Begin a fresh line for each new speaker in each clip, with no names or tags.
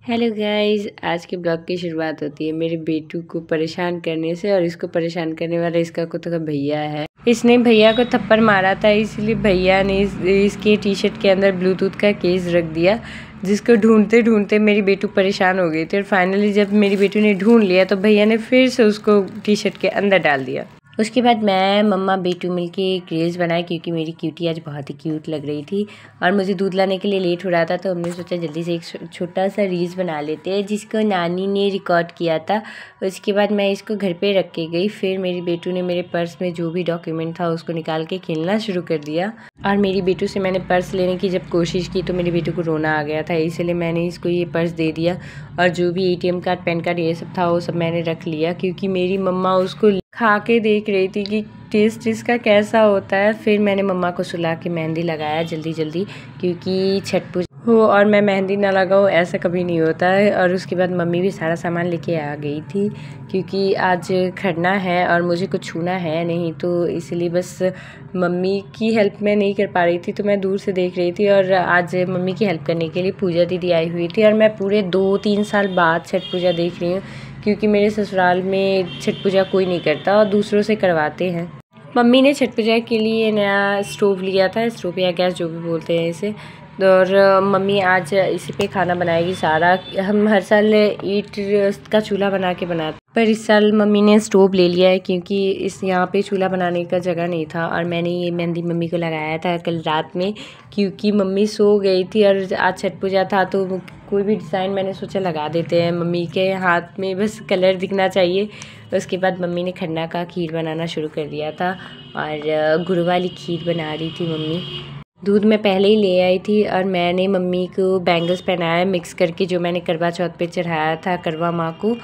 Hello guys, आज के blog की शुरुआत होती है मेरे बेटू को परेशान करने से। और इसको परेशान करने वाला इसका खुद का भैया है। इसने भैया को थप्पड़ मारा था, इसलिए भैया ने इसके टी शर्ट के अंदर ब्लूटूथ का केस रख दिया, जिसको ढूंढते ढूंढते मेरी बेटू परेशान हो गई थी। और फाइनली जब मेरी बेटू ने ढूंढ लिया तो भैया ने फिर से उसको टी शर्ट के अंदर डाल दिया। उसके बाद मैं मम्मा बेटू मिलके एक रील्स बनाए, क्योंकि मेरी क्यूटी आज बहुत ही क्यूट लग रही थी और मुझे दूध लाने के लिए लेट हो रहा था। तो हमने सोचा जल्दी से एक छोटा सा रील्स बना लेते हैं, जिसको नानी ने रिकॉर्ड किया था। उसके बाद मैं इसको घर पे रख के गई। फिर मेरी बेटू ने मेरे पर्स में जो भी डॉक्यूमेंट था उसको निकाल के खेलना शुरू कर दिया। और मेरी बेटू से मैंने पर्स लेने की जब कोशिश की तो मेरी बेटू को रोना आ गया था, इसलिए मैंने इसको ये पर्स दे दिया। और जो भी ATM कार्ड, पैन कार्ड ये सब था वो सब मैंने रख लिया, क्योंकि मेरी मम्मा उसको खा के देख रही थी कि टेस्ट इसका कैसा होता है। फिर मैंने मम्मा को सुला के मेहंदी लगाया जल्दी जल्दी, क्योंकि छठ पूजा हो और मैं मेहंदी ना लगाऊँ ऐसा कभी नहीं होता है। और उसके बाद मम्मी भी सारा सामान लेके आ गई थी, क्योंकि आज खरना है और मुझे कुछ छूना है नहीं, तो इसलिए बस मम्मी की हेल्प मैं नहीं कर पा रही थी, तो मैं दूर से देख रही थी। और आज मम्मी की हेल्प करने के लिए पूजा दीदी आई हुई थी। और मैं पूरे 2-3 साल बाद छठ पूजा देख रही हूँ, क्योंकि मेरे ससुराल में छठ पूजा कोई नहीं करता और दूसरों से करवाते हैं। मम्मी ने छठ पूजा के लिए नया स्टोव लिया था, स्टोव या गैस जो भी बोलते हैं इसे। और मम्मी आज इसी पे खाना बनाएगी सारा। हम हर साल ईंट का चूल्हा बना के बनाते, पर इस साल मम्मी ने स्टोव ले लिया है, क्योंकि इस यहाँ पे चूल्हा बनाने का जगह नहीं था। और मैंने ये मेहंदी मम्मी को लगाया था कल रात में, क्योंकि मम्मी सो गई थी और आज छठ पूजा था, तो कोई भी डिज़ाइन मैंने सोचा लगा देते हैं। मम्मी के हाथ में बस कलर दिखना चाहिए। उसके बाद मम्मी ने खन्ना का खीर बनाना शुरू कर दिया था, और गुड़ वाली खीर बना रही थी मम्मी। दूध मैं पहले ही ले आई थी और मैंने मम्मी को बैंगल्स पहनाया मिक्स करके, जो मैंने करवा चौथ पे चढ़ाया था करवा माँ को।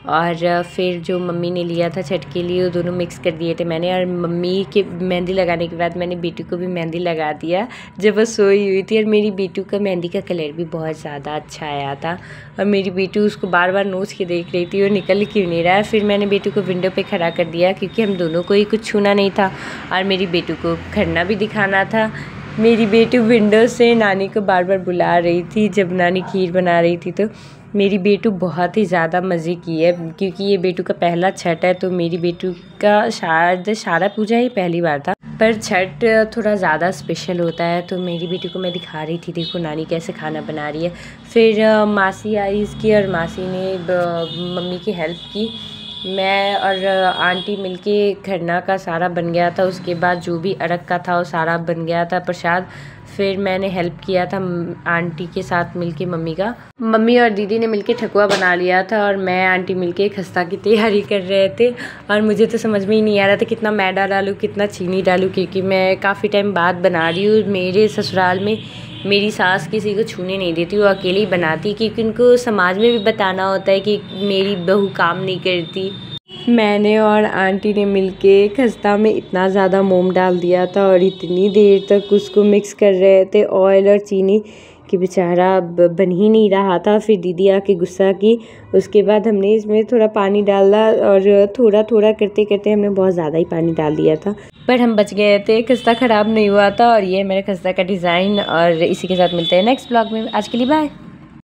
और फिर जो मम्मी ने लिया था छठ के लिए वो दोनों मिक्स कर दिए थे मैंने। और मम्मी के मेहंदी लगाने के बाद मैंने बेटू को भी मेहंदी लगा दिया जब वो सोई हुई थी। और मेरी बेटू का मेहंदी का कलर भी बहुत ज़्यादा अच्छा आया था। और मेरी बेटू उसको बार बार नोच के देख रही थी, वो निकल क्यों नहीं रहा है। फिर मैंने बेटू को विंडो पे खड़ा कर दिया, क्योंकि हम दोनों को ही कुछ छूना नहीं था और मेरी बेटू को खरना भी दिखाना था। मेरी बेटू विंडो से नानी को बार बार बुला रही थी जब नानी खीर बना रही थी। तो मेरी बेटू बहुत ही ज़्यादा मज़े की है, क्योंकि ये बेटू का पहला छठ है। तो मेरी बेटू का शायद सारा पूजा ही पहली बार था, पर छठ थोड़ा ज़्यादा स्पेशल होता है। तो मेरी बेटी को मैं दिखा रही थी, देखो नानी कैसे खाना बना रही है। फिर मासी आई इसकी, और मासी ने मम्मी की हेल्प की। मैं और आंटी मिलके खरना का सारा बन गया था। उसके बाद जो भी अरग का था वो सारा बन गया था प्रसाद। फिर मैंने हेल्प किया था आंटी के साथ मिलके मम्मी का। मम्मी और दीदी ने मिलके ठकुआ बना लिया था, और मैं आंटी मिलके खस्ता की तैयारी कर रहे थे। और मुझे तो समझ में ही नहीं आ रहा था कितना मैदा डालूँ, कितना चीनी डालूँ, क्योंकि मैं काफ़ी टाइम बाद बना रही हूँ। मेरे ससुराल में मेरी सास किसी को छूने नहीं देती, वो अकेले ही बनाती, क्योंकि उनको समाज में भी बताना होता है कि मेरी बहू काम नहीं करती। मैंने और आंटी ने मिलके खस्ता में इतना ज़्यादा मोम डाल दिया था और इतनी देर तक उसको मिक्स कर रहे थे ऑयल और चीनी, कि बेचारा बन ही नहीं रहा था। फिर दीदी आके गुस्सा की। उसके बाद हमने इसमें थोड़ा पानी डाला, और थोड़ा थोड़ा करते करते हमने बहुत ज़्यादा ही पानी डाल दिया था, पर हम बच गए थे, खस्ता ख़राब नहीं हुआ था। और ये मेरे खस्ता का डिज़ाइन। और इसी के साथ मिलते हैं नेक्स्ट ब्लॉग में। आज के लिए बाय।